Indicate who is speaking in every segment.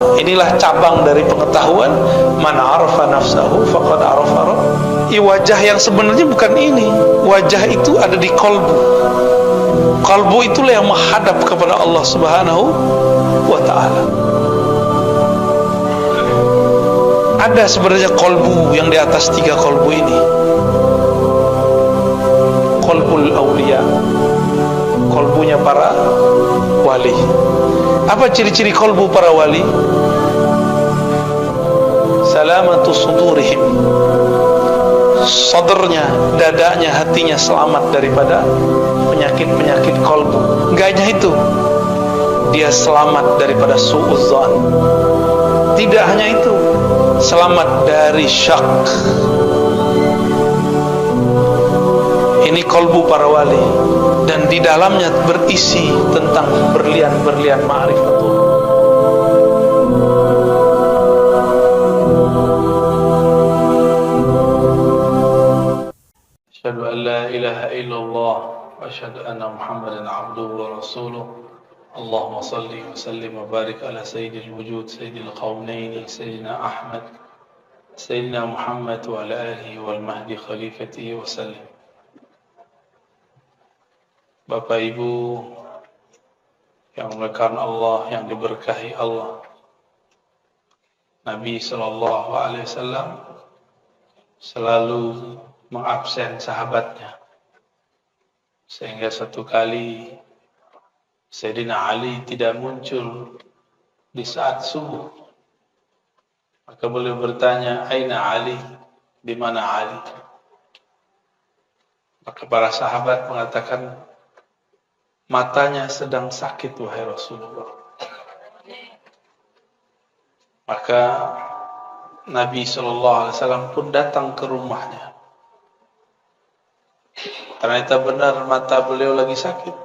Speaker 1: Inilah cabang dari pengetahuan. Man arafa nafsahu faqad arafa rabb. Wajah yang sebenarnya bukan ini. Wajah itu ada di kolbu. Kolbu itulah yang menghadap kepada Allah Subhanahu wa ta'ala. Ada sebenarnya kolbu yang di atas 3 kolbu ini. Kolbul awliya, kolbunya para wali. Apa ciri-ciri kolbu para wali? Salamatu sudurihim, sadrnya, dadanya, hatinya selamat daripada penyakit-penyakit kolbu. Enggak hanya itu, dia selamat daripada su'udzan. Tidak hanya itu, selamat dari syak. Ini kolbu para wali, dan di dalamnya berisi tentang berlian-berlian ma'rifatullah. Asyhadu an la ilaha illallah wa asyhadu anna Muhammadan abduhu wa rasuluh. Allahumma salli wa sallim wa barik ala sayyidil wujud, sayyidil qawnaini, sayyidina Ahmad, sayyidina Muhammad wa ala alihi wal mahdi khalifatihi wa sallim. Bapak Ibu yang dimuliakan Allah, yang diberkahi Allah, Nabi sallallahu alaihi wasallam selalu mengabsen sahabatnya, sehingga satu kali Sayyidina Ali tidak muncul di saat subuh. Maka beliau bertanya, "Aina Ali?" Di mana Ali? Maka para sahabat mengatakan, matanya sedang sakit wahai Rasulullah. Maka Nabi SAW pun datang ke rumahnya. Ternyata benar mata beliau lagi sakit.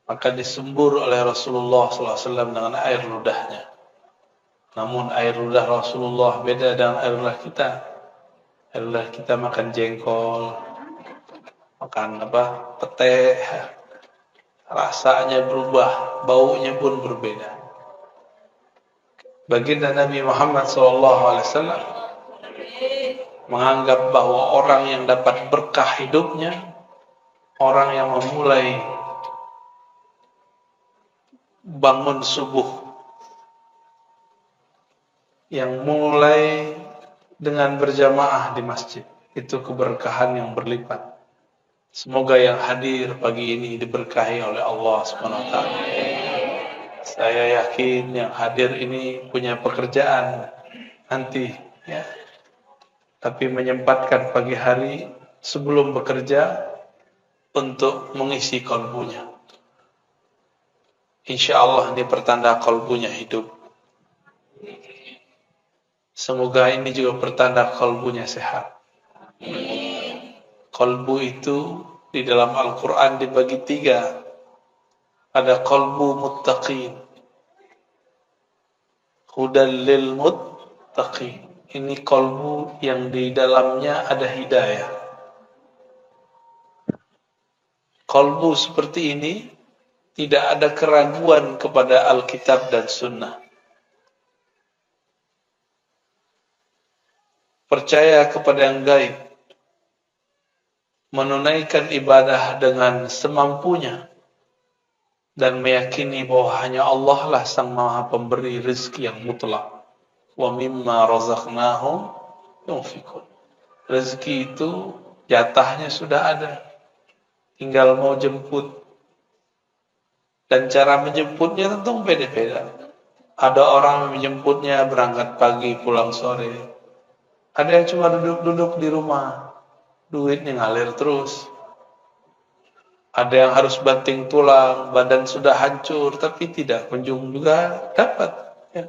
Speaker 1: Maka disembur oleh Rasulullah SAW dengan air ludahnya. Namun air ludah Rasulullah beda dengan air ludah kita. Air ludah kita makan jengkol, makan pete, rasanya berubah, baunya pun berbeda. Baginda Nabi Muhammad SAW menganggap bahwa orang yang dapat berkah hidupnya, orang yang memulai bangun subuh, yang mulai dengan berjamaah di masjid, itu keberkahan yang berlipat. Semoga yang hadir pagi ini diberkahi oleh Allah SWT. Saya yakin yang hadir ini punya pekerjaan nanti, ya. Tapi menyempatkan pagi hari sebelum bekerja untuk mengisi kolbunya. Insya Allah ini pertanda kolbunya hidup. Semoga ini juga pertanda kolbunya sehat. Kolbu itu di dalam Al-Quran dibagi 3. Ada kolbu muttaqin, hudal lil muttaqin. Ini kolbu yang di dalamnya ada hidayah. Kolbu seperti ini tidak ada keraguan kepada Alkitab dan Sunnah. Percaya kepada yang gaib, menunaikan ibadah dengan semampunya, dan meyakini bahwa hanya Allah lah sang maha pemberi rezeki yang mutlak. Wa mimma razaqnahum yunfikun. Rezeki itu jatahnya sudah ada, tinggal mau jemput. Dan cara menjemputnya tentu beda-beda. Ada orang menjemputnya berangkat pagi pulang sore. Ada yang cuma duduk-duduk di rumah, duitnya ngalir terus. Ada yang harus banting tulang, badan sudah hancur, tapi tidak kunjung juga dapat, ya.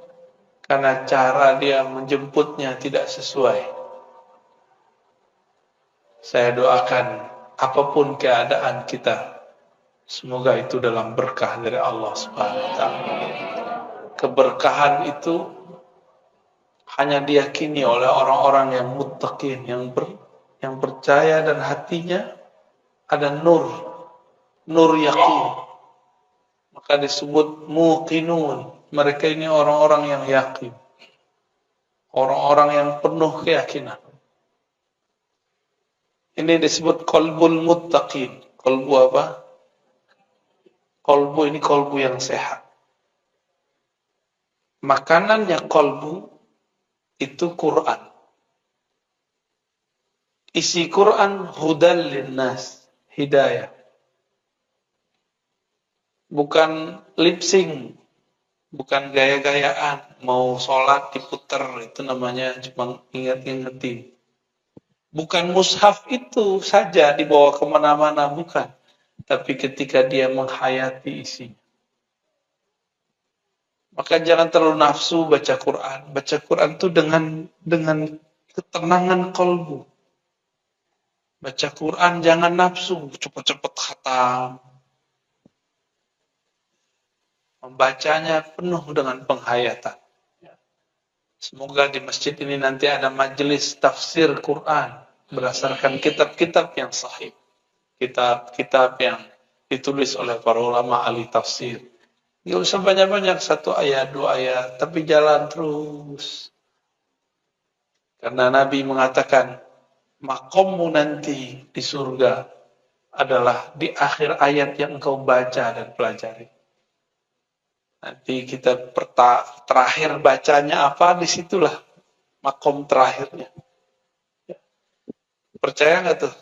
Speaker 1: Karena cara dia menjemputnya tidak sesuai. Saya doakan apapun keadaan kita, semoga itu dalam berkah dari Allah Subhanahu wa taala. Keberkahan itu hanya diyakini oleh orang-orang yang muttaqin, yang percaya dan hatinya ada nur yaqin. Maka disebut muqinun, Mereka ini orang-orang yang yakin. Orang-orang yang penuh keyakinan. Ini disebut qalbul muttaqin. Qalbu apa? Qalbu ini qalbu yang sehat. Makanannya qalbu itu Quran. Isi Quran hudal linnas, hidayah. Bukan lip sync, bukan gaya-gayaan, mau sholat diputer, itu namanya cuma ingat-ingetin. Bukan mushaf itu saja dibawa kemana-mana, bukan. Tapi ketika dia menghayati isinya. Maka jangan terlalu nafsu baca Quran. Baca Quran itu dengan ketenangan kalbu. Baca Quran jangan nafsu, cepat-cepat khatam. Membacanya penuh dengan penghayatan. Semoga di masjid ini nanti ada majelis tafsir Quran berdasarkan kitab-kitab yang sahih. Kitab-kitab yang ditulis oleh para ulama ahli tafsir. Nggak usah banyak-banyak, 1 ayat, 2 ayat, tapi jalan terus. Karena Nabi mengatakan, makommu nanti di surga adalah di akhir ayat yang engkau baca dan pelajari. Nanti kita terakhir bacanya apa, disitulah makom terakhirnya. Percaya nggak tuh?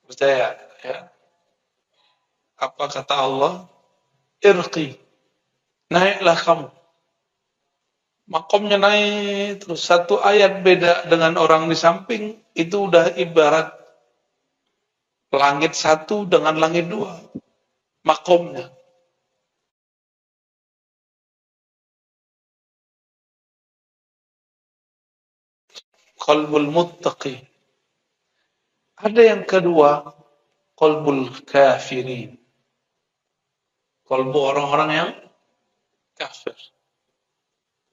Speaker 1: Percaya, ya. Apa kata Allah? Irqi, naiklah kamu. Makomnya naik terus, 1 ayat beda dengan orang di samping, itu udah ibarat langit 1 dengan langit 2. Makomnya. Qalbul muttaqi. Ada yang kedua, qalbul kafirin. Qalbu orang-orang yang kafir.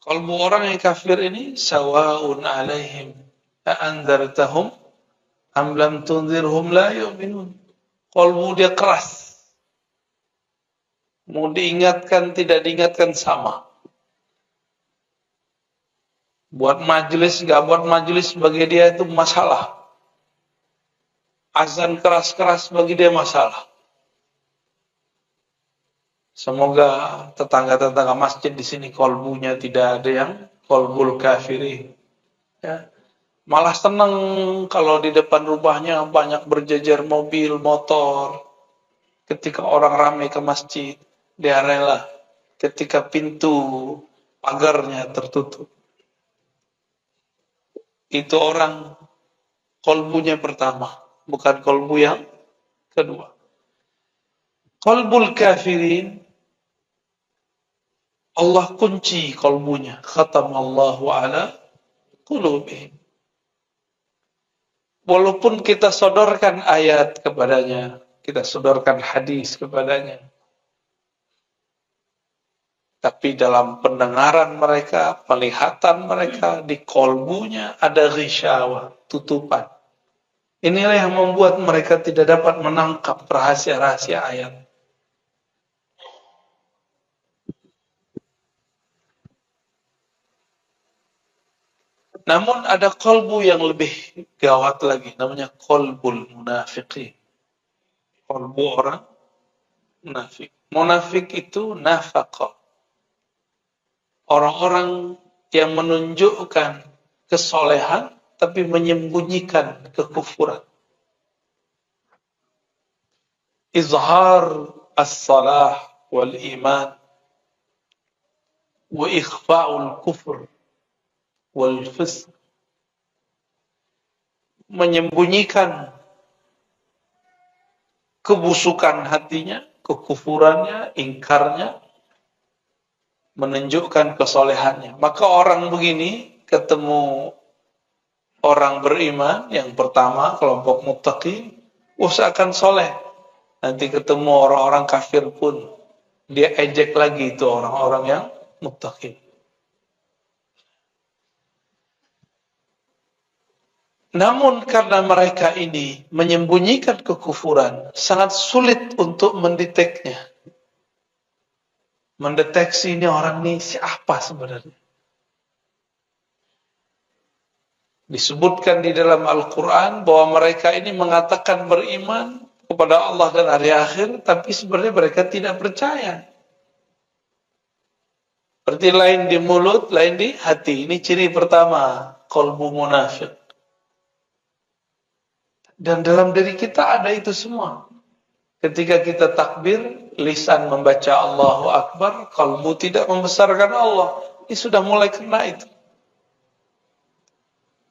Speaker 1: Qalbu orang yang kafir ini sawa'un 'alaihim a'andzartahum am lam tunzirhum la yu'minun. Qalbu dia keras. Mau diingatkan tidak diingatkan sama. Buat majelis enggak buat majelis bagi dia itu masalah. Azan keras-keras bagi dia masalah. Semoga tetangga-tetangga masjid di sini kolbunya tidak ada yang kolbul kafirin. Ya. Malah senang kalau di depan rumahnya banyak berjejer mobil, motor. Ketika orang ramai ke masjid, dia rela. Ketika pintu pagarnya tertutup. Itu orang kolbunya pertama, bukan kolbu yang kedua. Kolbul kafirin, Allah kunci kolbunya. Khatamallahu ala qulubihim. Walaupun kita sodorkan ayat kepadanya, kita sodorkan hadis kepadanya, tapi dalam pendengaran mereka, penglihatan mereka, di kolbunya ada ghisyawah, tutupan. Inilah yang membuat mereka tidak dapat menangkap rahasia-rahasia ayat. Namun ada kolbu yang lebih gawat lagi, namanya kolbul munafiqin. Kolbu orang munafik. Munafik itu nafaqah. Orang-orang yang menunjukkan kesolehan tapi menyembunyikan kekufuran. Izhar as-salah wal iman wa ikhfa'ul kufur wal fisq. Menyembunyikan kebusukan hatinya, kekufurannya, ingkarnya, menunjukkan kesolehannya. Maka orang begini ketemu orang beriman, yang pertama kelompok muttaqin, usahakan soleh. Nanti ketemu orang-orang kafir pun dia ejek lagi itu orang-orang yang muttaqin. Namun karena mereka ini menyembunyikan kekufuran, sangat sulit untuk mendeteknya. mendeteksi ini orang ini siapa sebenarnya. Disebutkan di dalam Al-Quran bahwa mereka ini mengatakan beriman kepada Allah dan hari akhir, tapi sebenarnya mereka tidak percaya. Seperti lain di mulut, lain di hati. Ini ciri pertama, qalbu munafik. Dan dalam diri kita ada itu semua. Ketika kita takbir, lisan membaca Allahu Akbar, qalbu tidak membesarkan Allah. Ini sudah mulai kena itu.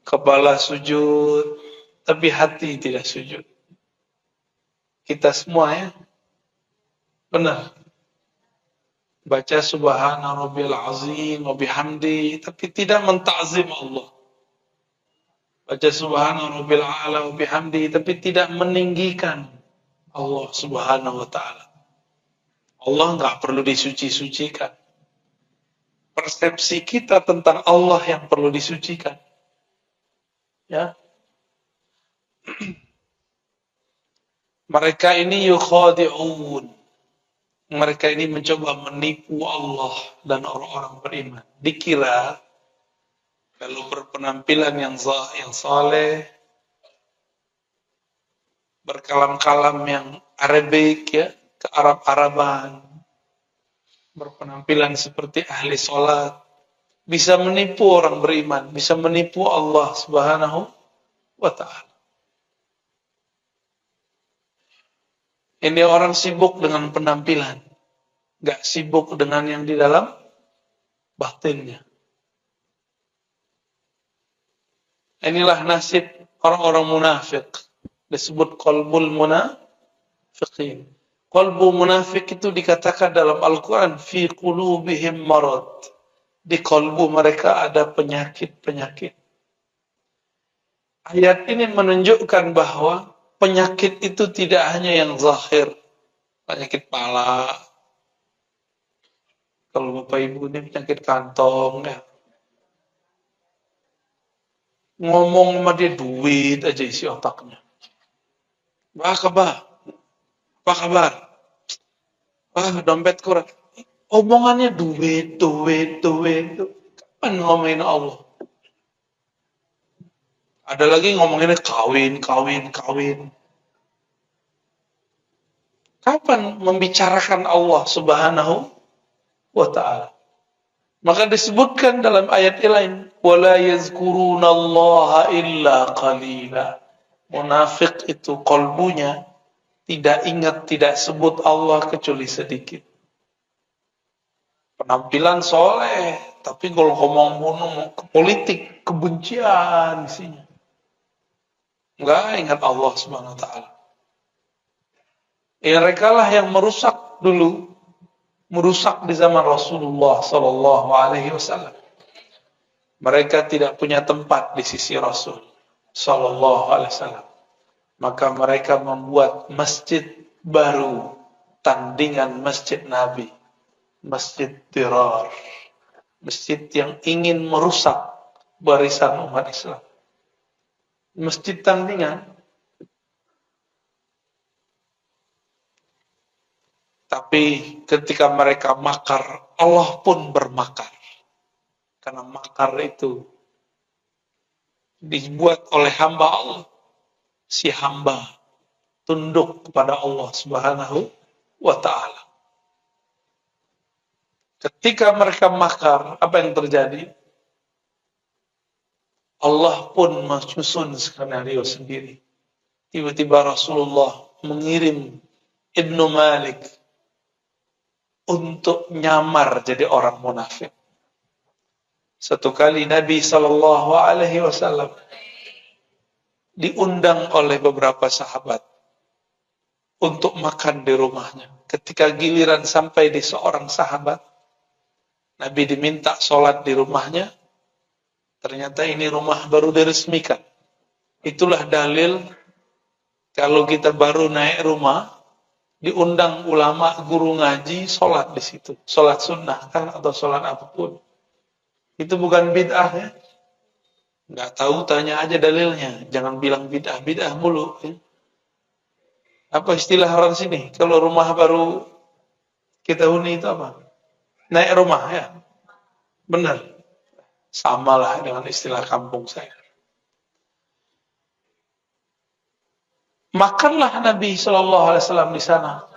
Speaker 1: Kepala sujud, tapi hati tidak sujud. Kita semua ya, benar. Baca subhana rabbil azim wa bihamdi, tapi tidak mentakzim Allah. Baca subhana rabbil a'la wa bihamdi, tapi tidak meninggikan Allah subhanahu wa ta'ala. Allah enggak perlu disuci-sucikan. Persepsi kita tentang Allah yang perlu disucikan. Ya. Mereka ini yukhadi'un. Mereka ini mencoba menipu Allah dan orang-orang beriman. Dikira kalau berpenampilan yang saleh, berkalam-kalam yang Arabik ya, ke Arab-Araban, berpenampilan seperti ahli sholat, bisa menipu orang beriman, bisa menipu Allah subhanahu wa ta'ala. Ini orang sibuk dengan penampilan, gak sibuk dengan yang di dalam batinnya. Inilah nasib orang-orang munafik. Disebut qalbul munafiqin. Qalbu munafik itu dikatakan dalam Al-Quran, fi qulubihim marad. Di qalbu mereka ada penyakit-penyakit. Ayat ini menunjukkan bahwa penyakit itu tidak hanya yang zahir. Penyakit kepala. Kalau Bapak Ibu ini penyakit kantong ya. Ngomong sama dia duit aja isi otaknya. Apa kabar? Apa kabar? Dompet kurang. Omongannya duit. Kapan ngomongin Allah? Ada lagi ngomonginnya kawin. Kapan membicarakan Allah subhanahu wa ta'ala? Maka disebutkan dalam ayat lain, wala yazkurunallaha illa qalila. Munafik itu qalbunya tidak ingat, tidak sebut Allah kecuali sedikit. Penampilan soleh, tapi kalau ngomong ke politik, kebencian isinya. Enggak ingat Allah subhanahu wa ta'ala. Mereka lah yang merusak dulu. Merusak di zaman Rasulullah sallallahu alaihi wasallam. Mereka tidak punya tempat di sisi Rasul sallallahu alaihi wasallam. Maka mereka membuat masjid baru, tandingan masjid Nabi, masjid Dirar, masjid yang ingin merusak barisan umat Islam. Masjid tandingan. Tapi ketika mereka makar, Allah pun bermakar. Karena makar itu dibuat oleh hamba Allah. Si hamba tunduk kepada Allah subhanahu wa ta'ala. Ketika mereka makar, apa yang terjadi? Allah pun menyusun skenario sendiri. Tiba-tiba Rasulullah mengirim Ibnu Malik untuk nyamar jadi orang munafik. Satu kali Nabi sallallahu alaihi wasallam diundang oleh beberapa sahabat untuk makan di rumahnya. Ketika giliran sampai di seorang sahabat, Nabi diminta sholat di rumahnya. Ternyata ini rumah baru diresmikan. Itulah dalil kalau kita baru naik rumah, diundang ulama, guru ngaji, sholat di situ. Sholat sunnah kan, atau sholat apapun. Itu bukan bid'ah ya. Nggak tahu, tanya aja dalilnya. Jangan bilang bid'ah mulu. Ya. Apa istilah orang sini? Kalau rumah baru kita huni itu apa? naik rumah ya. Benar. Samalah dengan istilah kampung saya. Makanlah Nabi Shallallahu Alaihi Wasallam di sana.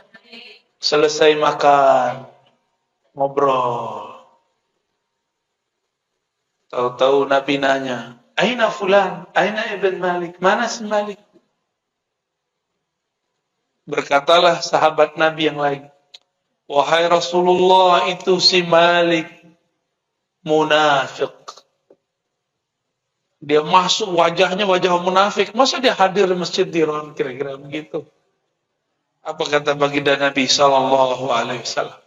Speaker 1: Selesai makan, ngobrol. Tahu-tahu Nabi nanya, Aina fulan, Aina ibn Malik, mana si Malik? Berkatalah sahabat Nabi yang lain, wahai Rasulullah, itu si Malik munafik. Dia masuk wajahnya wajah munafik. Masa dia hadir di masjid Diron, kira-kira begitu. Apa kata baginda Nabi Sallallahu Alaihi Wasallam?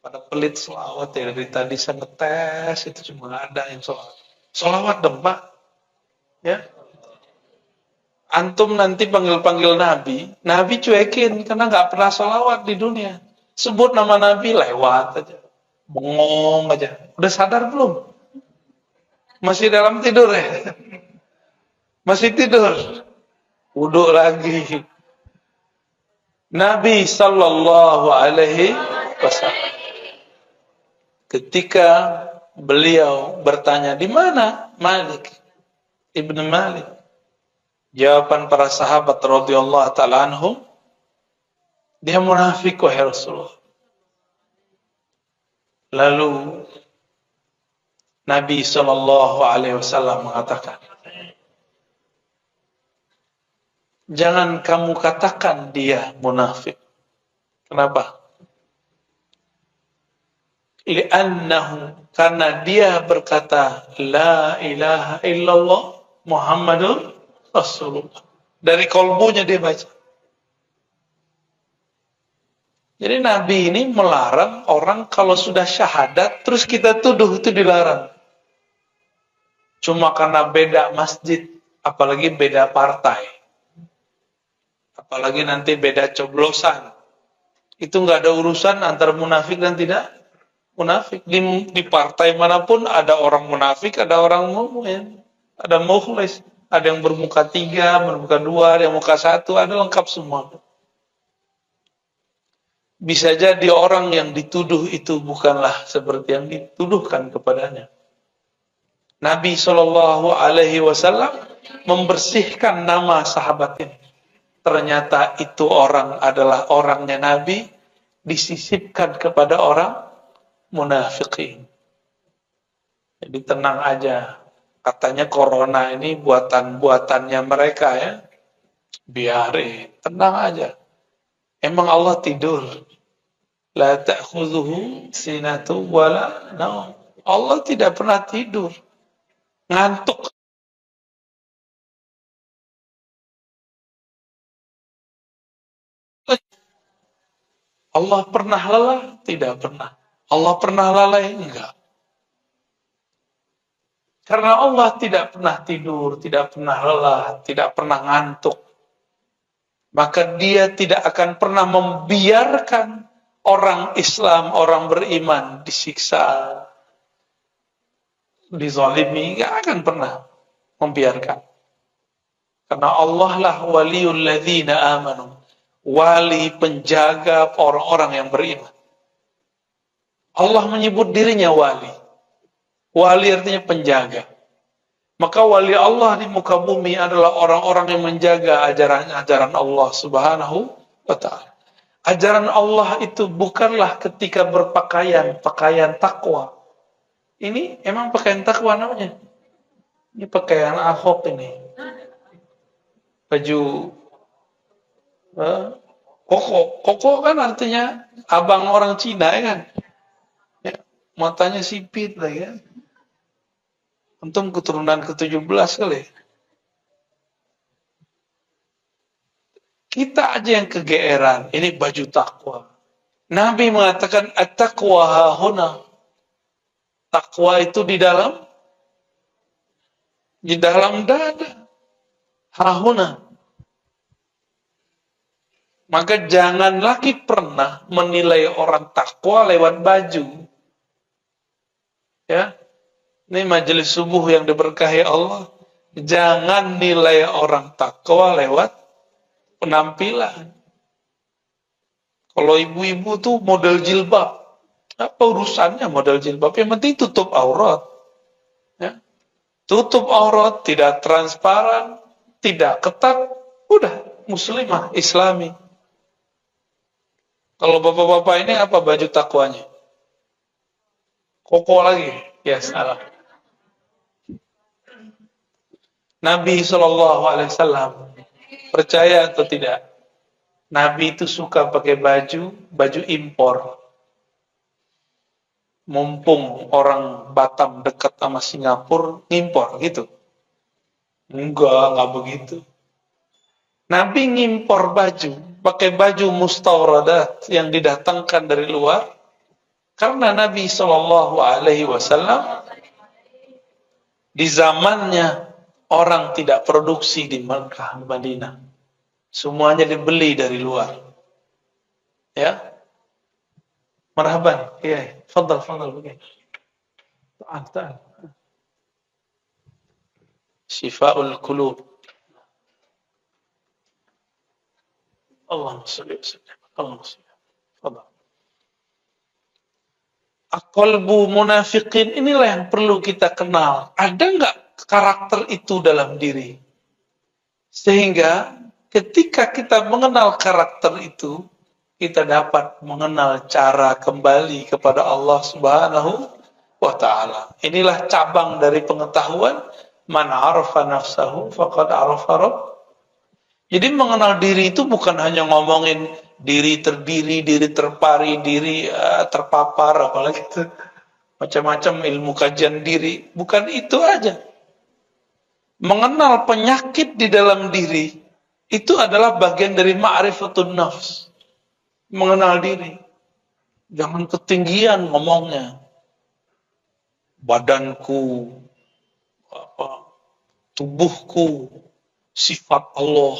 Speaker 1: Pada pelit selawat ya, dari tadi saya ngetes itu cuma ada yang soal. Selawat dong Pak. Ya. Antum nanti panggil-panggil Nabi, Nabi cuekin karena nggak pernah selawat di dunia. Sebut nama Nabi lewat aja, bengong aja. Udah sadar belum? Masih dalam tidur ya? Masih tidur? Wudhu lagi. Nabi Sallallahu Alaihi Wasallam ketika beliau bertanya, di mana Malik ibn Malik? Jawaban para sahabat radhiyallahu taala anhum, dia munafik wahai Rasulullah. Lalu Nabi Sallallahu Alaihi Wasallam mengatakan, jangan kamu katakan dia munafik. Kenapa? Li'annahu, karena dia berkata la ilaha illallah Muhammadur Rasulullah. Dari kolbunya dia baca. Jadi Nabi ini melarang orang kalau sudah syahadat terus kita tuduh, itu dilarang. Cuma karena beda masjid, apalagi beda partai. Apalagi nanti beda coblosan. Itu nggak ada urusan antara munafik dan tidak munafik. Di partai manapun ada orang munafik, ada orang mukmin, ada mukhlis, ada yang bermuka 3, bermuka 2, ada yang muka 1, ada lengkap semua. Bisa jadi orang yang dituduh itu bukanlah seperti yang dituduhkan kepadanya. Nabi Shallallahu Alaihi Wasallam membersihkan nama sahabat ini. Ternyata itu orang adalah orangnya Nabi, disisipkan kepada orang munafikin. Jadi tenang aja. Katanya corona ini buatan-buatannya mereka ya. Biarin, tenang aja. Emang Allah tidur? La ta'khudhuhu sinatu wala naum. Allah tidak pernah tidur. Ngantuk. Allah pernah lelah? Tidak pernah. Allah pernah lalai? Enggak. Karena Allah tidak pernah tidur, tidak pernah lelah, tidak pernah ngantuk. Maka dia tidak akan pernah membiarkan orang Islam, orang beriman disiksa, dizalimi, enggak akan pernah membiarkan. Karena Allah lah waliyul ladzina amanu. Wali, penjaga orang-orang yang beriman. Allah menyebut dirinya wali. Wali artinya penjaga. Maka wali Allah di muka bumi adalah orang-orang yang menjaga ajaran-ajaran Allah Subhanahu wa ta'ala. Ajaran Allah itu bukanlah ketika berpakaian, pakaian takwa. Ini emang pakaian takwa namanya. Ini pakaian Ahok ini. Baju koko kan artinya abang orang Cina ya kan. Ya, matanya sipit lah ya. Untung keturunan ke-17 kali. Kita aja yang kegeeran. Ini baju takwa. Nabi mengatakan at-taqwa hahuna. Takwa itu di dalam dada. Hahuna. Maka jangan lagi pernah menilai orang takwa lewat baju. Ya. Ini majelis subuh yang diberkahi Allah. Jangan nilai orang takwa lewat penampilan. Kalau ibu-ibu tuh model jilbab, Apa urusannya model jilbab? Yang penting tutup aurat. Ya. Tutup aurat, tidak transparan, tidak ketat, udah muslimah, islami. Kalau bapak-bapak ini apa baju takwanya? Koko lagi? Ya salah. Nabi SAW percaya atau tidak? Nabi itu suka pakai baju impor. Mumpung orang Batam dekat sama Singapura, ngimpor gitu. Enggak begitu. Nabi ngimpor baju, pakai baju mustawradat yang didatangkan dari luar, karena Nabi SAW di zamannya orang tidak produksi di Mekah, di Madinah. Semuanya dibeli dari luar. Ya, marhaban. Iya, fadal. Ta'al. Syifa'ul qulub. Allahumma shalli wa sallim. Allahumma shalli. Fadal. Aqalbu munafiqin, inilah yang perlu kita kenal. Ada enggak karakter itu dalam diri? Sehingga ketika kita mengenal karakter itu, kita dapat mengenal cara kembali kepada Allah Subhanahu wa ta'ala. Inilah cabang dari pengetahuan. Man arafa nafsahu faqad arafa rabb. Jadi mengenal diri itu bukan hanya ngomongin diri terdiri, diri terpari, diri terpapar, apalagi itu macam-macam ilmu kajian diri. Bukan itu aja. Mengenal penyakit di dalam diri itu adalah bagian dari ma'rifatun nafs. Mengenal diri. Jangan ketinggian ngomongnya. Badanku, tubuhku, sifat Allah,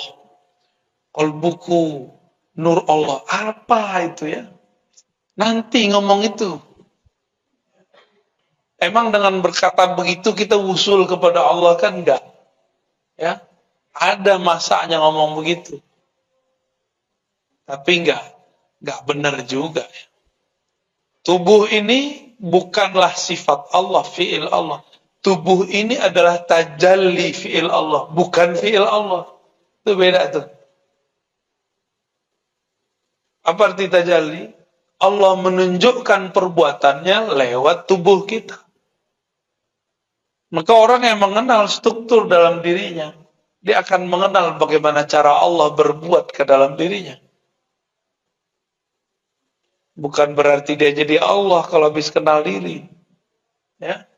Speaker 1: kalbuku, nur Allah. Apa itu ya? Nanti ngomong itu. Emang dengan berkata begitu kita usul kepada Allah kan enggak? Ya, ada masanya ngomong begitu. Tapi enggak benar juga. Tubuh ini bukanlah sifat Allah, fi'il Allah. Tubuh ini adalah tajalli fi'il Allah, bukan fi'il Allah. Itu beda tuh. Apa arti tajalli? Allah menunjukkan perbuatannya lewat tubuh kita. Maka orang yang mengenal struktur dalam dirinya, dia akan mengenal bagaimana cara Allah berbuat ke dalam dirinya. Bukan berarti dia jadi Allah kalau habis kenal diri. Ya.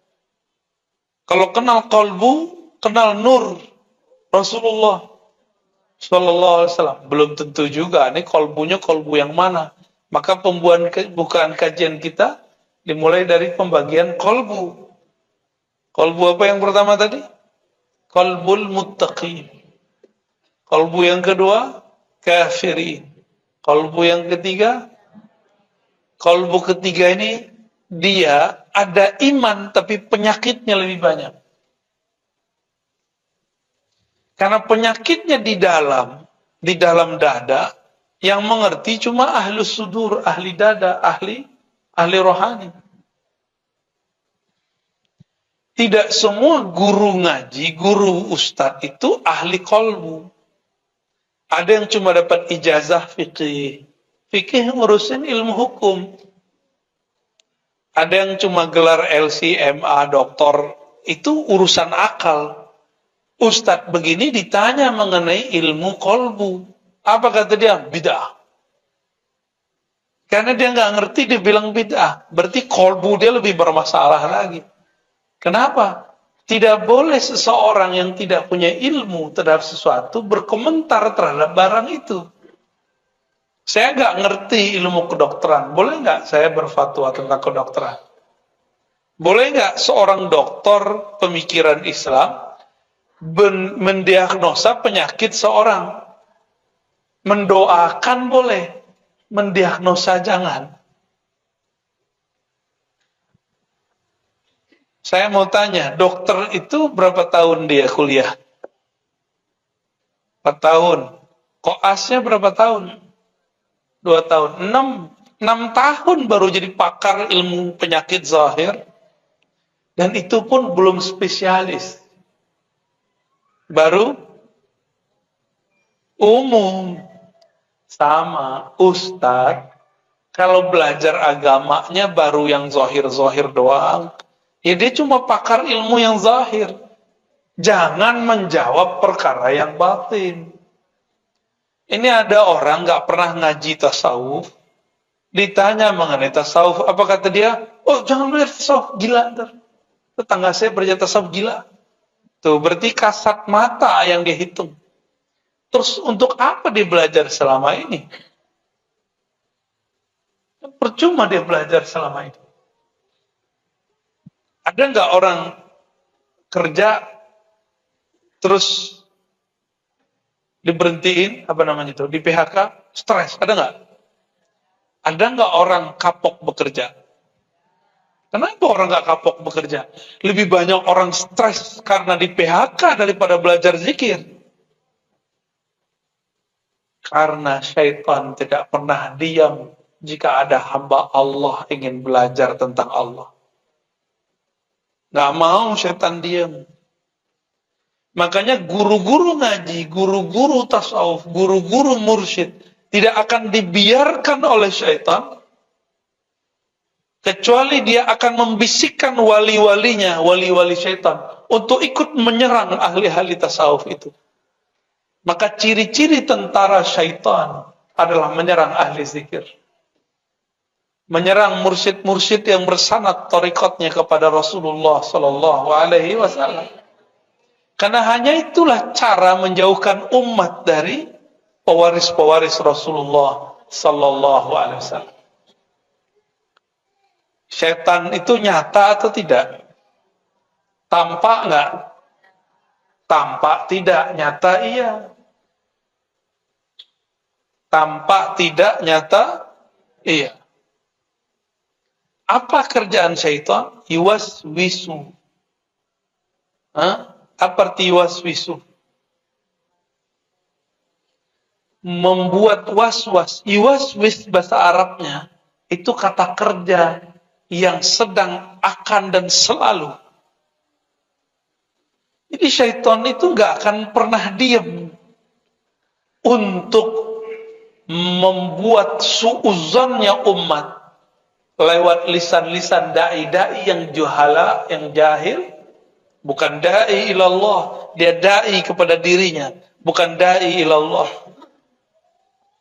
Speaker 1: Kalau kenal qalbu, kenal nur Rasulullah Sallallahu Alaihi Wasallam. Belum tentu juga. Ini qalbunya qalbu yang mana? Maka pembukaan kajian kita dimulai dari pembagian qalbu. Qalbu apa yang pertama tadi? Qalbul muttaqin. Qalbu yang kedua, kafirin. Qalbu yang ketiga, qalbu ketiga ini dia ada iman tapi penyakitnya lebih banyak. Karena penyakitnya di dalam dada, yang mengerti cuma ahlus sudur, ahli dada, ahli rohani. Tidak semua guru ngaji, guru ustadz itu ahli qalbu. Ada yang cuma dapat ijazah fikih. Fikih ngurusin ilmu hukum. Ada yang cuma gelar LC, MA, doktor. Itu urusan akal. Ustadz begini ditanya mengenai ilmu qalbu. Apa kata dia? Bid'ah. Karena dia nggak ngerti, dia bilang bid'ah. Berarti qalbu dia lebih bermasalah lagi. Kenapa? Tidak boleh seseorang yang tidak punya ilmu terhadap sesuatu berkomentar terhadap barang itu. Saya nggak ngerti ilmu kedokteran. Boleh nggak saya berfatwa tentang kedokteran? Boleh nggak seorang dokter pemikiran Islam mendiagnosa penyakit seorang? Mendoakan boleh, mendiagnosa jangan. Saya mau tanya, dokter itu berapa tahun dia kuliah? 4 tahun. Koasnya berapa tahun? 2 tahun. 6 6 tahun baru jadi pakar ilmu penyakit zahir, dan itu pun belum spesialis. Baru umum. Sama ustadz, kalau belajar agamanya baru yang zahir-zahir doang, ya dia cuma pakar ilmu yang zahir. Jangan menjawab perkara yang batin. Ini ada orang nggak pernah ngaji tasawuf, ditanya mengenai tasawuf, apa kata dia? Oh, jangan belajar tasawuf, gila ntar. Tetangga saya belajar tasawuf, gila. Tuh, berarti kasat mata yang dia hitung. Terus untuk apa dia belajar selama ini? Percuma dia belajar selama ini. Ada nggak orang kerja terus diberhentiin, apa namanya itu, di PHK, stres, ada nggak? Ada nggak orang kapok bekerja? Kenapa orang nggak kapok bekerja? Lebih banyak orang stres karena di PHK daripada belajar zikir. Karena syaitan tidak pernah diam jika ada hamba Allah ingin belajar tentang Allah. Nggak mau syaitan diam. Makanya guru-guru ngaji, guru-guru tasawuf, guru-guru mursyid tidak akan dibiarkan oleh syaitan, kecuali dia akan membisikkan wali-walinya, wali-wali syaitan, untuk ikut menyerang ahli-ahli tasawuf itu. Maka ciri-ciri tentara syaitan adalah menyerang ahli zikir. Menyerang mursyid-mursyid yang bersanad tarikatnya kepada Rasulullah sallallahu alaihi wasallam. Karena hanya itulah cara menjauhkan umat dari pewaris-pewaris Rasulullah sallallahu alaihi wasallam. Setan itu nyata atau tidak? Tampak enggak? Tampak tidak, nyata iya. Tampak tidak, nyata iya. Apa kerjaan syaitan? Yuwaswisu. Apa arti yuwaswisu? Membuat was-was. Yuwaswis bahasa Arabnya itu kata kerja yang sedang, akan, dan selalu. Jadi syaitan itu gak akan pernah diam untuk membuat suuzannya umat lewat lisan-lisan da'i-da'i yang juhala, yang jahil. Bukan da'i ilallah, dia da'i kepada dirinya, bukan da'i ilallah.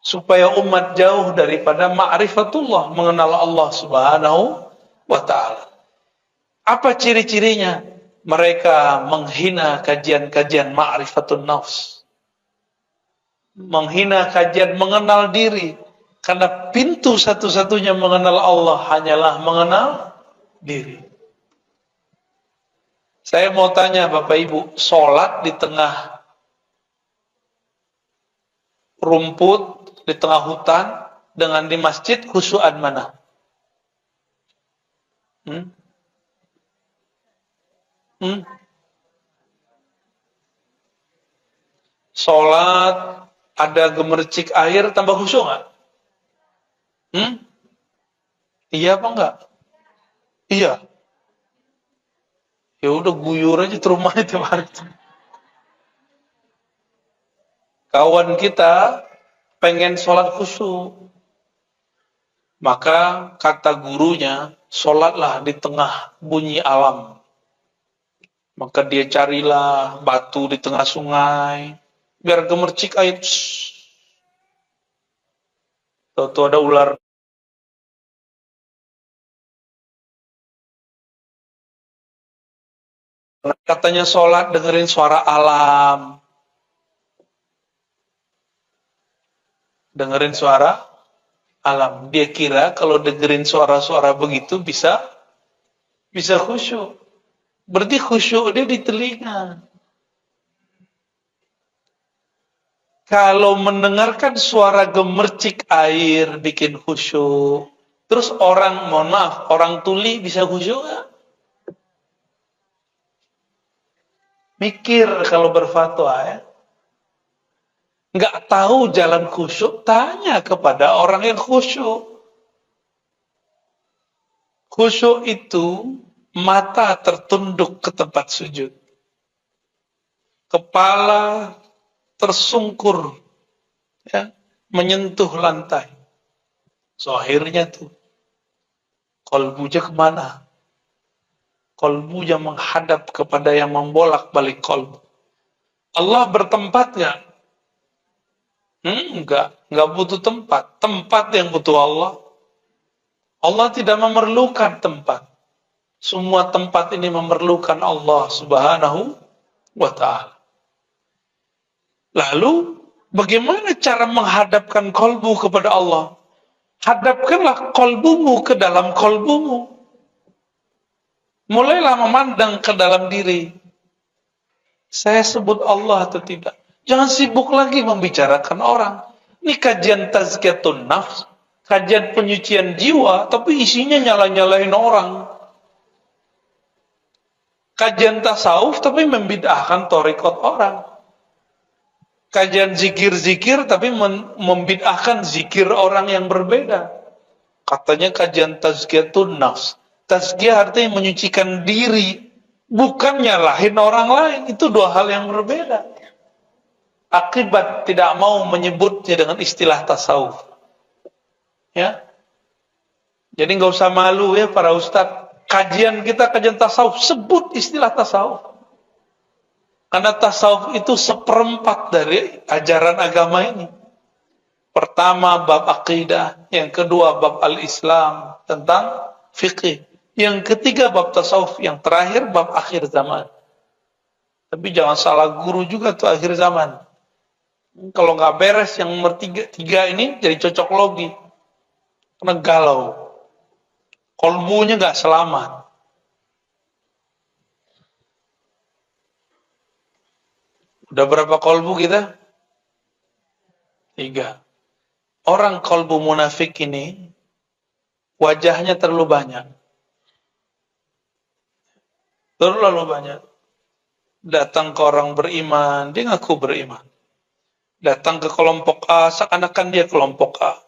Speaker 1: Supaya umat jauh daripada ma'rifatullah, mengenal Allah subhanahu wa ta'ala. Apa ciri-cirinya? Mereka menghina kajian-kajian ma'rifatun nafs. Menghina kajian mengenal diri. Karena pintu satu-satunya mengenal Allah hanyalah mengenal diri. Saya mau tanya Bapak Ibu, sholat di tengah rumput, di tengah hutan, dengan di masjid, khusyuan mana? Sholat, ada gemercik air, tambah khusyuk nggak? Iya apa enggak? Iya. Ya udah guyur aja di rumah itu hari. Kawan kita pengen sholat khusyuk, maka kata gurunya, sholatlah di tengah bunyi alam. Maka dia carilah batu di tengah sungai, biar gemercik air. Tuh ada ular. Katanya sholat dengerin suara alam. Dengerin suara alam. Dia kira kalau dengerin suara-suara begitu bisa khusyuk. Berarti khusyuk dia di telinga. Kalau mendengarkan suara gemercik air bikin khusyuk, terus orang, mohon maaf, orang tuli bisa khusyuk nggak? Mikir kalau berfatwa ya. Nggak tahu jalan khusyuk, tanya kepada orang yang khusyuk. Khusyuk itu mata tertunduk ke tempat sujud. Kepala tersungkur, ya, menyentuh lantai. Zahirnya tuh, kolbunya kemana? Kolbunya menghadap kepada yang membolak-balik kolbu. Allah bertempat nggak? Enggak butuh tempat. Tempat yang butuh Allah. Allah tidak memerlukan tempat. Semua tempat ini memerlukan Allah Subhanahu wa ta'ala. Lalu, bagaimana cara menghadapkan kolbu kepada Allah? Hadapkanlah kolbumu ke dalam kolbumu. Mulailah memandang ke dalam diri. Saya sebut Allah atau tidak? Jangan sibuk lagi membicarakan orang. Ini kajian tazkiyatun nafs, kajian penyucian jiwa, tapi isinya nyala-nyalain orang. Kajian tasawuf, tapi membid'ahkan thariqat orang. Kajian zikir-zikir, tapi membid'ahkan zikir orang yang berbeda. Katanya kajian tazkiyatun nafs. Tazkiyah artinya menyucikan diri, bukan nyalahin orang lain. Itu dua hal yang berbeda. Akibat tidak mau menyebutnya dengan istilah tasawuf. Ya. Jadi nggak usah malu ya para ustadz. Kajian kita, kajian tasawuf, sebut istilah tasawuf. Karena tasawuf itu seperempat dari ajaran agama ini. Pertama bab akidah, yang kedua bab al-Islam tentang fikih, yang ketiga bab tasawuf, yang terakhir bab akhir zaman. Tapi jangan salah guru juga tuh akhir zaman. Kalau nggak beres yang nomor tiga ini jadi cocok logi. Karena galau. Kolbunya nggak selamat. Udah berapa kolbu kita? 3. Orang kolbu munafik ini wajahnya terlalu banyak. Terlalu banyak. Datang ke orang beriman, dia ngaku beriman. Datang ke kelompok A, seakan-akan dia kelompok A.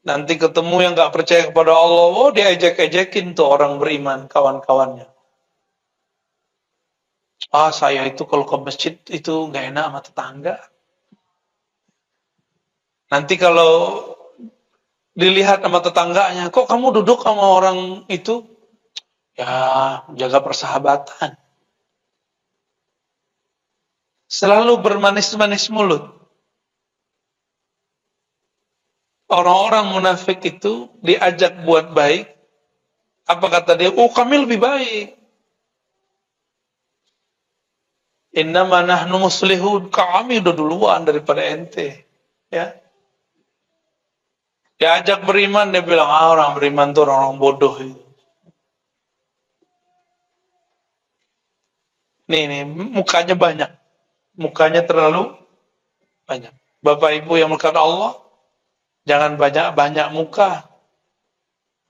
Speaker 1: Nanti ketemu yang gak percaya kepada Allah, oh dia ejek-ejekin tuh orang beriman, kawan-kawannya. Saya itu kalau ke masjid itu gak enak sama tetangga. Nanti kalau dilihat sama tetangganya, kok kamu duduk sama orang itu? Ya, jaga persahabatan. Selalu bermanis-manis mulut. Orang-orang munafik itu diajak buat baik. Apa kata dia? Oh, kami lebih baik. Innama nahnu muslihun. Kami udah duluan daripada ente. Ya. Diajak beriman, dia bilang, orang beriman itu orang bodoh. Nih, mukanya banyak. Mukanya terlalu banyak. Bapak Ibu yang melekat Allah, jangan banyak-banyak muka.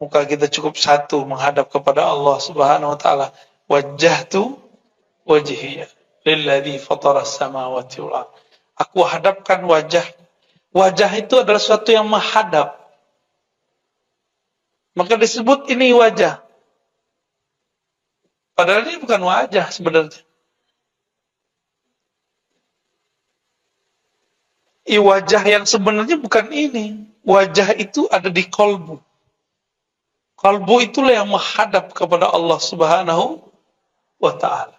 Speaker 1: Muka kita cukup satu menghadap kepada Allah Subhanahu wa taala. Wajjahtu wajhiya lilladzi fataras samawati wal ardh. Aku hadapkan wajah. Wajah itu adalah sesuatu yang menghadap. Maka disebut ini wajah. Padahal ini bukan wajah sebenarnya. Wajah yang sebenarnya bukan ini. Wajah itu ada di kolbu. Kolbu itulah yang menghadap kepada Allah Subhanahu wa ta'ala.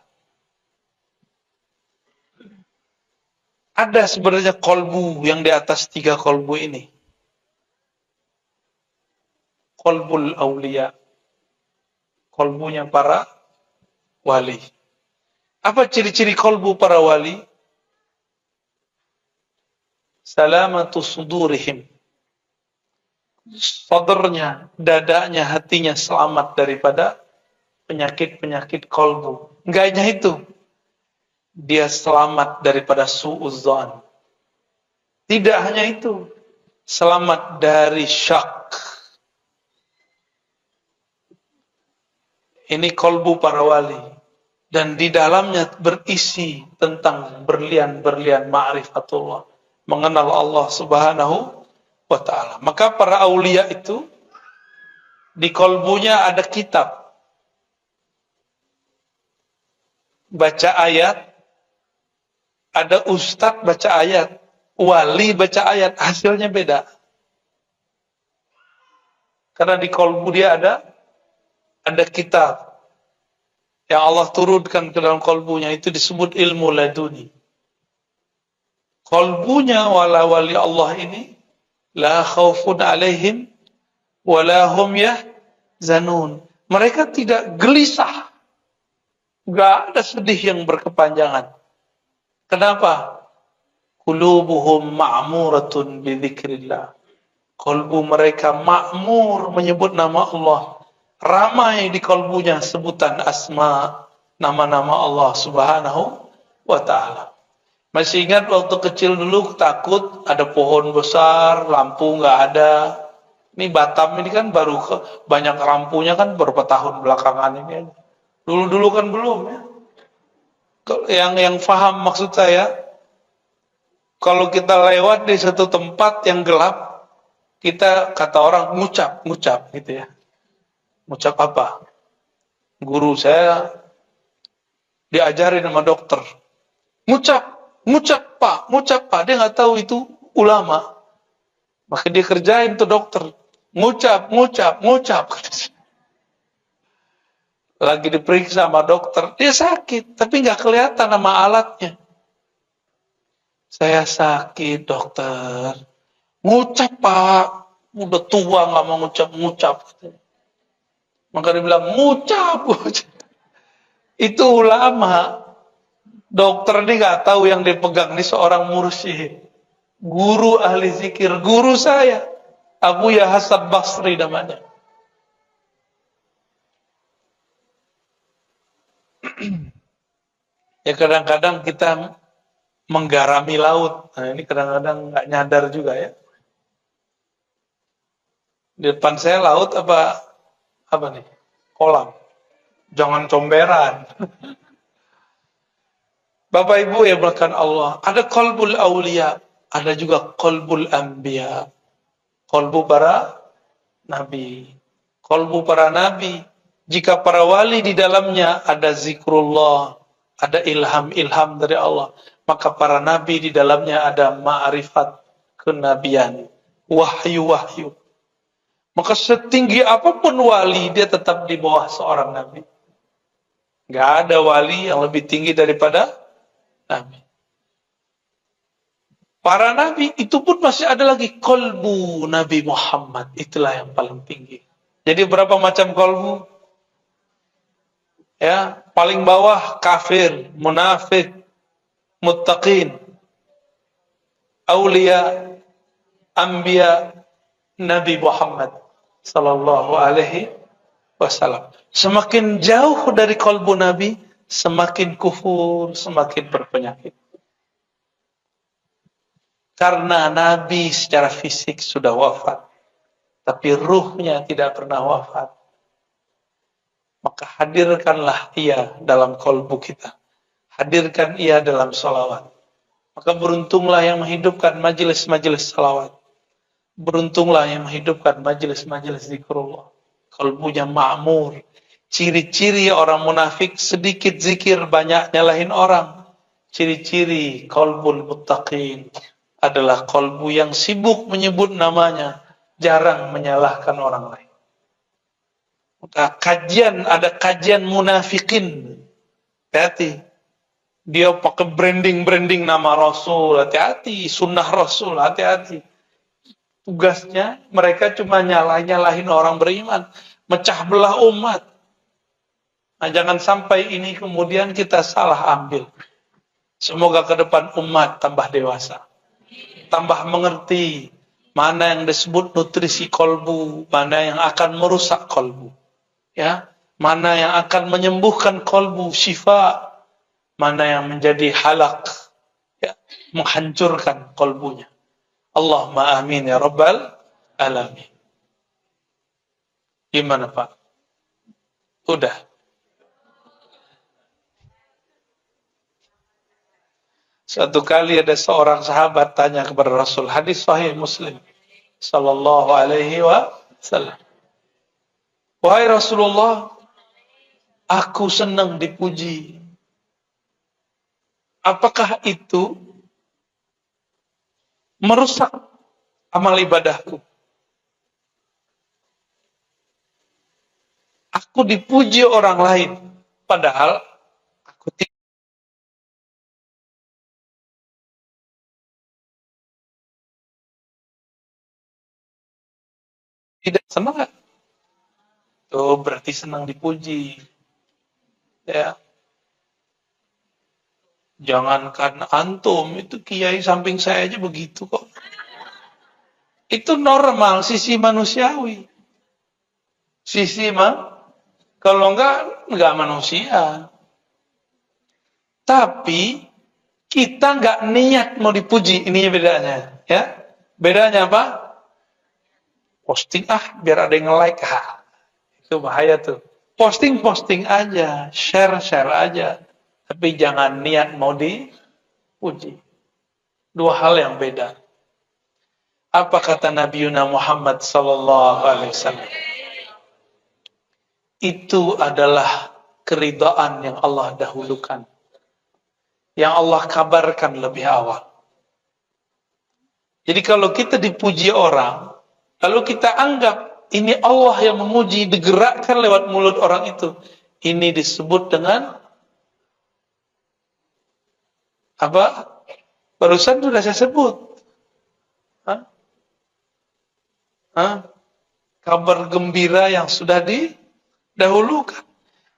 Speaker 1: Ada sebenarnya kolbu yang di atas 3 kolbu ini. Kolbul awliya. Kolbunya para wali. Apa ciri-ciri kolbu para wali? Salamatu sudurihim. Sadarnya, dadanya, hatinya selamat daripada penyakit-penyakit kolbu. Enggak hanya itu. Dia selamat daripada su'udzan. Tidak hanya itu. Selamat dari syak. Ini kolbu para wali. Dan di dalamnya berisi tentang berlian-berlian ma'rifatullah. Mengenal Allah Subhanahu wa ta'ala. Maka para aulia itu Di kolbunya ada kitab. Baca ayat, ada ustadz baca ayat, wali baca ayat, hasilnya beda. Karena di kolbu dia ada kitab yang Allah turunkan ke dalam kolbunya, itu disebut ilmu laduni. Kolbunya wali Allah ini la khaufun alaihim wala hum yahzanun. Mereka tidak gelisah. Gak ada sedih yang berkepanjangan. Kenapa? Qulubuhum ma'muratun bi dzikrillah. Kolbu mereka makmur menyebut nama Allah. Ramai di kolbunya sebutan asma, nama-nama Allah Subhanahu wa ta'ala. Masih ingat waktu kecil dulu takut ada pohon besar, lampu nggak ada. Ini Batam ini kan baru banyak lampunya kan beberapa tahun belakangan ini aja. Dulu-dulu kan belum ya. Yang paham maksud saya, kalau kita lewat di satu tempat yang gelap, kita kata orang ngucap gitu ya. Ngucap apa? Guru saya diajarin sama dokter. Ngucap Pak. Dia nggak tahu itu ulama. Maka dia kerjain tuh dokter. Ngucap. Lagi diperiksa sama dokter, dia sakit, tapi nggak kelihatan nama alatnya. Saya sakit dokter. Ngucap Pak, udah tua nggak mau ngucap. Maka dia bilang ngucap. Itu ulama. Dokter ini nggak tahu yang dipegang ini seorang mursyid, guru ahli zikir, guru saya, Abu Hasan Basri namanya. Ya kadang-kadang kita menggarami laut. Nah ini kadang-kadang nggak nyadar juga ya. Di depan saya laut apa nih? Kolam. Jangan comberan. Bapak Ibu yang melakukan Allah, ada qalbul aulia, ada juga qalbul anbiya. Qalbu para nabi. Qalbu para nabi, jika para wali di dalamnya ada zikrullah, ada ilham dari Allah, maka para nabi di dalamnya ada ma'rifat kenabian, wahyu. Maka setinggi apapun wali, dia tetap di bawah seorang nabi. Gak ada wali yang lebih tinggi daripada nabi. Para nabi itu pun masih ada lagi kolbu Nabi Muhammad. Itulah yang paling tinggi. Jadi berapa macam kolbu? Ya, paling bawah kafir, munafik, muttaqin, aulia, anbiya, Nabi Muhammad sallallahu alaihi wasallam. Semakin jauh dari kolbu Nabi, semakin kufur, semakin berpenyakit. Karena Nabi secara fisik sudah wafat, tapi ruhnya tidak pernah wafat. Maka hadirkanlah ia dalam kolbu kita. Hadirkan ia dalam salawat. Maka beruntunglah yang menghidupkan majelis-majelis salawat. Beruntunglah yang menghidupkan majelis-majelis zikrullah. Kolbunya ma'mur. Ciri-ciri orang munafik sedikit zikir, banyak nyalahin orang. Ciri-ciri kolbul muttaqin adalah kolbu yang sibuk menyebut namanya, jarang menyalahkan orang lain. Maka ada kajian munafikin. Hati-hati. Dia pakai branding nama Rasul, hati-hati. Sunnah Rasul, hati-hati. Tugasnya mereka cuma nyalahin orang beriman, mecah belah umat. Nah, jangan sampai ini kemudian kita salah ambil. Semoga ke depan umat tambah dewasa, tambah mengerti mana yang disebut nutrisi kolbu, mana yang akan merusak kolbu, ya, mana yang akan menyembuhkan kolbu, syifa, mana yang menjadi halak, ya, menghancurkan kolbunya. Allahumma amin ya rabbal alamin. Gimana Pak? Udah. Suatu kali ada seorang sahabat tanya kepada Rasul, hadis sahih Muslim sallallahu alaihi wasallam. Wahai Rasulullah, aku senang dipuji. Apakah itu merusak amal ibadahku? Aku dipuji orang lain, padahal aku tidak senang. Tuh berarti senang dipuji. Ya, jangankan antum, itu kiai samping saya aja begitu kok. Itu normal, sisi manusiawi. Sisi kalau enggak manusia. Tapi kita enggak niat mau dipuji, ini bedanya, ya. Bedanya apa? Posting biar ada yang like. Itu bahaya tuh. Posting aja, share aja. Tapi jangan niat mau dipuji. Dua hal yang beda. Apa kata Nabi Muhammad sallallahu alaihi wasallam? Itu adalah keridhaan yang Allah dahulukan. Yang Allah kabarkan lebih awal. Jadi kalau kita dipuji orang, lalu kita anggap ini Allah yang memuji, digerakkan lewat mulut orang itu. Ini disebut dengan apa? Barusan sudah saya sebut. Kabar gembira yang sudah didahulukan.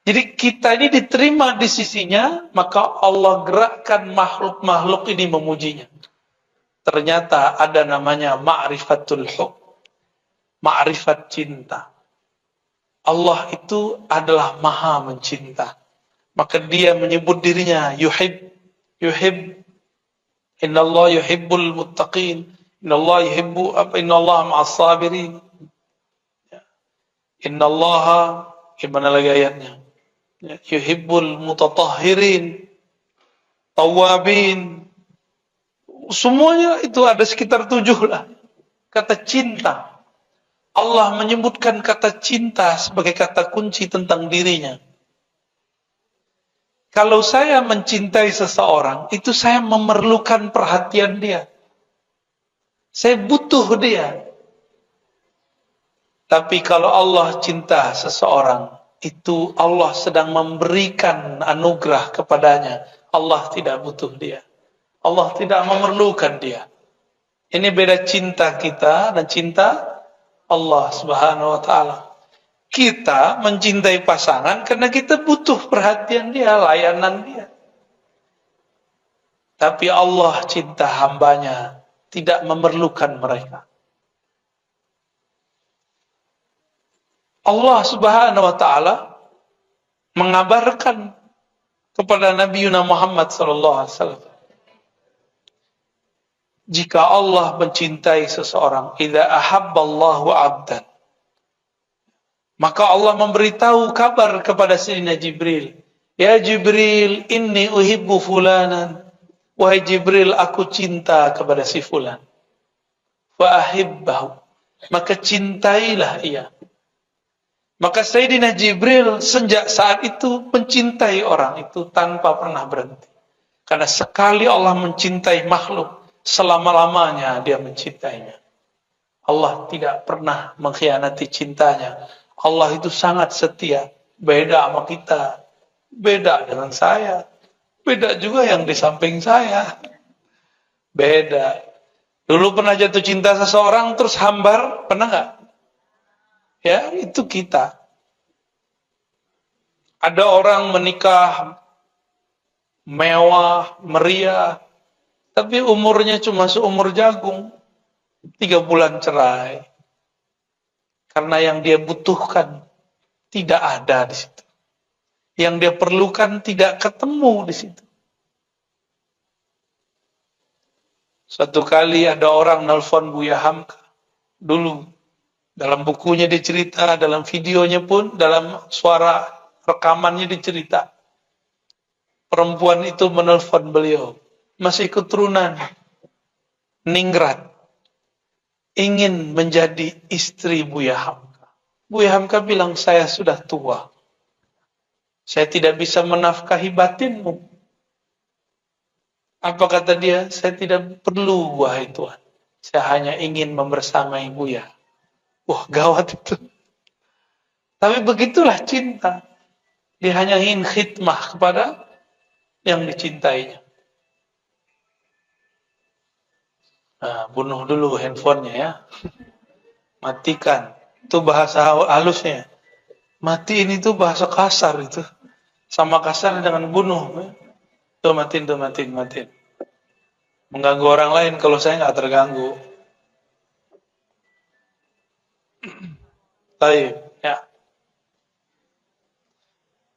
Speaker 1: Jadi kita ini diterima di sisinya, maka Allah gerakkan makhluk-makhluk ini memujinya. Ternyata ada namanya ma'rifatul hub, ma'rifat cinta. Allah itu adalah maha mencinta. Maka dia menyebut dirinya yuhib. Innallaha yuhibbul muttaqin. Innallaha ma'as sabirin. Innallaha, gimana lagi ayatnya? Yuhibbul mutatahhirin, tawabin. Semuanya itu ada sekitar 7 lah. Kata cinta. Allah menyebutkan kata cinta sebagai kata kunci tentang dirinya. Kalau saya mencintai seseorang, itu saya memerlukan perhatian dia. Saya butuh dia. Tapi kalau Allah cinta seseorang, itu Allah sedang memberikan anugerah kepadanya. Allah tidak butuh dia. Allah tidak memerlukan dia. Ini beda cinta kita dan cinta Allah Subhanahu wa ta'ala. Kita mencintai pasangan karena kita butuh perhatian dia, layanan dia. Tapi Allah cinta hambanya, tidak memerlukan mereka. Allah Subhanahu wa ta'ala mengabarkan kepada Nabi Muhammad sallallahu alaihi wasallam, jika Allah mencintai seseorang, idza ahabballahu 'abdan, maka Allah memberitahu kabar kepada Sayyidina Jibril, ya Jibril, inni uhibbu fulanan, wahai Jibril, aku cinta kepada si fulan, fa ahibbahu, maka cintailah ia. Maka Sayyidina Jibril sejak saat itu mencintai orang itu tanpa pernah berhenti. Karena sekali Allah mencintai makhluk, selama-lamanya dia mencintainya. Allah tidak pernah mengkhianati cintanya. Allah itu sangat setia. Beda sama kita. Beda dengan saya. Beda juga yang di samping saya. Beda. Dulu pernah jatuh cinta seseorang terus hambar, pernah nggak? Ya, itu kita. Ada orang menikah mewah, meriah, tapi umurnya cuma seumur jagung. 3 bulan cerai. Karena yang dia butuhkan tidak ada di situ. Yang dia perlukan tidak ketemu di situ. Suatu kali ada orang nelpon Buya Hamka. Dulu, dalam bukunya dicerita, dalam videonya pun, dalam suara rekamannya dicerita. Perempuan itu menelpon beliau. Masih keturunan ningrat. Ingin menjadi istri Buya Hamka. Buya Hamka bilang, saya sudah tua. Saya tidak bisa menafkahi batinmu. Apa kata dia? Saya tidak perlu, wahai Tuhan. Saya hanya ingin membersamai Buya. Wah, gawat itu. Tapi begitulah cinta. Dia hanya ingin khidmah kepada yang dicintainya. Nah, bunuh dulu handphonenya ya. Matikan. Itu bahasa halusnya. Matiin itu bahasa kasar itu. Sama kasar dengan bunuh. Tuh matiin. Mengganggu orang lain kalau saya nggak terganggu. Baik, ya.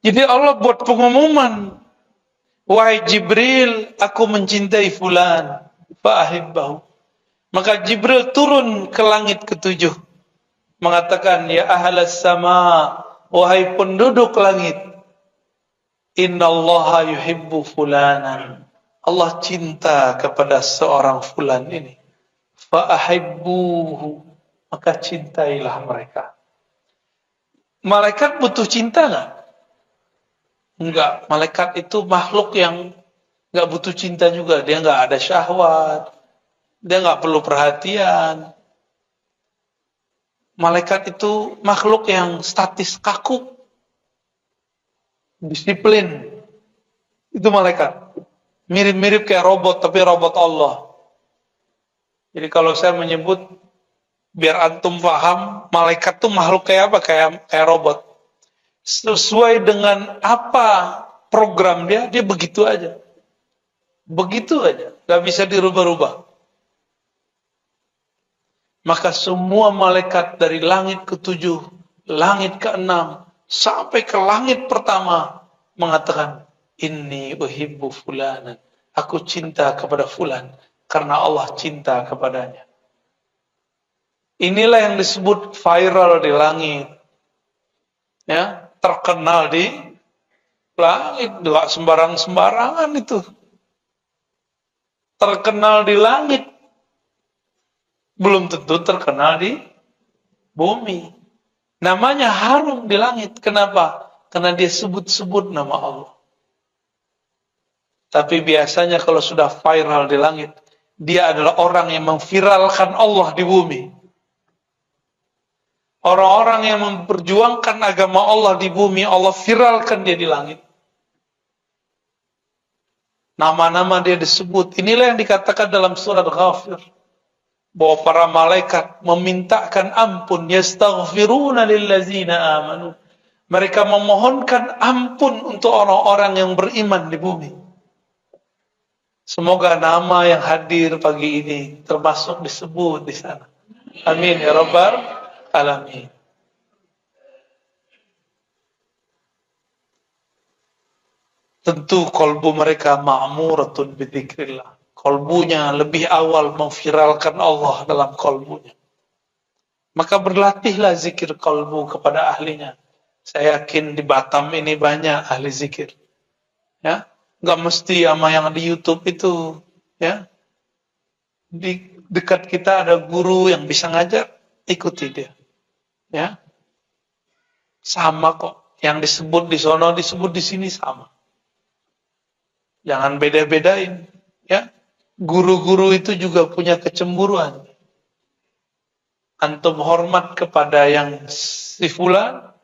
Speaker 1: Jadi Allah buat pengumuman. Wahai Jibril, aku mencintai fulan. Fa'ahibbahu. Maka Jibril turun ke langit ketujuh. Mengatakan, ya ahlas sama, wahai penduduk langit. Innallaha yuhibbu fulanan. Allah cinta kepada seorang fulan ini. Fa'ahibbuhu. Maka cintailah mereka. Malaikat butuh cinta nggak? Enggak. Malaikat itu makhluk yang nggak butuh cinta juga. Dia nggak ada syahwat. Dia nggak perlu perhatian. Malaikat itu makhluk yang statis, kaku. Disiplin. Itu malaikat. Mirip-mirip kayak robot, tapi robot Allah. Jadi kalau saya menyebut, biar antum paham, malaikat itu makhluk kayak apa? Kayak robot. Sesuai dengan apa program dia begitu aja. Begitu aja. Gak bisa dirubah-rubah. Maka semua malaikat dari langit ke-7, langit ke-6, sampai ke langit pertama mengatakan, Inni uhibbu fulanan. Aku cinta kepada fulan karena Allah cinta kepadanya. Inilah yang disebut viral di langit. Ya, terkenal di langit, enggak sembarang-sembarangan itu. Terkenal di langit belum tentu terkenal di bumi. Namanya harum di langit. Kenapa? Karena dia sebut-sebut nama Allah. Tapi biasanya kalau sudah viral di langit, dia adalah orang yang memviralkan Allah di bumi. Orang-orang yang memperjuangkan agama Allah di bumi, Allah viralkan dia di langit. Nama-nama dia disebut. Inilah yang dikatakan dalam surat Ghafir. Bahwa para malaikat memintakan ampun. Yastaghfiruna lillazina amanu. Mereka memohonkan ampun untuk orang-orang yang beriman di bumi. Semoga nama yang hadir pagi ini termasuk disebut di sana. Amin ya rabbal alamin. Tentu kolbu mereka ma'muratun bidzikrillah. Kolbunya lebih awal memviralkan Allah dalam kolbunya. Maka berlatihlah zikir kolbu kepada ahlinya. Saya yakin di Batam ini banyak ahli zikir. Ya, nggak mesti sama yang di YouTube itu. Ya, di dekat kita ada guru yang bisa ngajar, ikuti dia. Ya, sama kok. Yang disebut di sono disebut di sini sama. Jangan beda-bedain. Ya, guru-guru itu juga punya kecemburuan. Antum hormat kepada yang si fulan,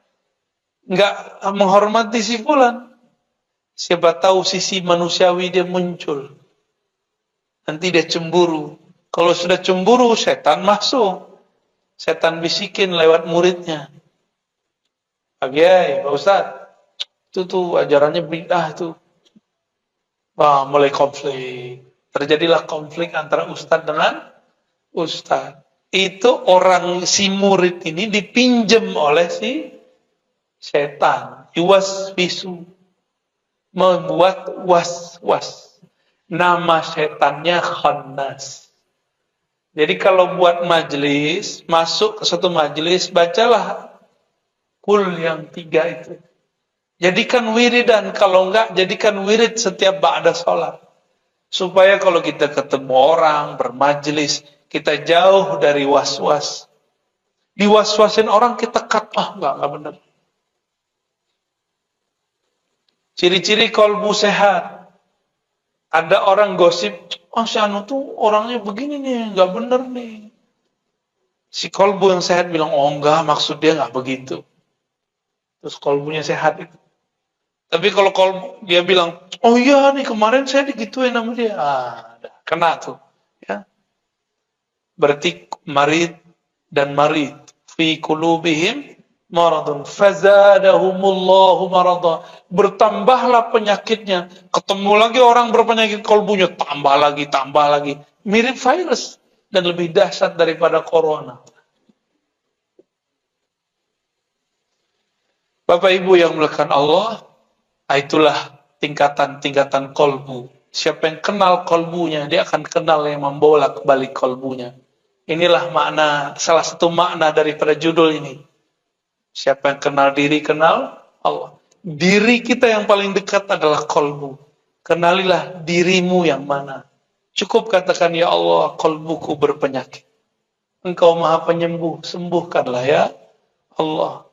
Speaker 1: nggak menghormati si fulan. Siapa tahu sisi manusiawi dia muncul. Nanti dia cemburu. Kalau sudah cemburu, setan masuk. Setan bisikin lewat muridnya. Pak Kiai, Pak Ustadz, itu tuh ajarannya bid'ah tuh. Wah, mulai konflik. Terjadilah konflik antara ustadz dengan ustadz. Itu orang si murid ini dipinjam oleh si setan. Yuwaswisu. Membuat was-was. Nama setannya Khannas. Jadi kalau buat majelis, masuk ke satu majelis, bacalah kul yang 3 itu. Jadikan wiridan, kalau enggak, jadikan wirid setiap ba'da sholat. Supaya kalau kita ketemu orang, bermajelis, kita jauh dari was-was. Diwaswasin orang kita cut, enggak benar. Ciri-ciri kolbu sehat. Ada orang gosip, si Anu tuh orangnya begini nih, enggak benar nih. Si kolbu yang sehat bilang, enggak, maksud dia enggak begitu. Terus kolbunya sehat itu. Tapi kalau kolbu dia bilang, iya nih kemarin saya digituin sama dia, kena tuh. Ya. Berarti marid dan marid fi qulubihim maradun fazadahumullahu marada. Bertambahlah penyakitnya. Ketemu lagi orang berpenyakit kolbunya, tambah lagi. Mirip virus dan lebih dahsyat daripada corona. Bapak Ibu yang melakukan Allah, itulah tingkatan-tingkatan kolbu. Siapa yang kenal kolbunya, dia akan kenal yang membolak-balik kolbunya. Inilah makna, salah satu makna daripada judul ini. Siapa yang kenal diri, kenal Allah. Diri kita yang paling dekat adalah kolbu. Kenalilah dirimu yang mana. Cukup katakan, ya Allah, kolbuku berpenyakit. Engkau maha penyembuh, sembuhkanlah ya Allah.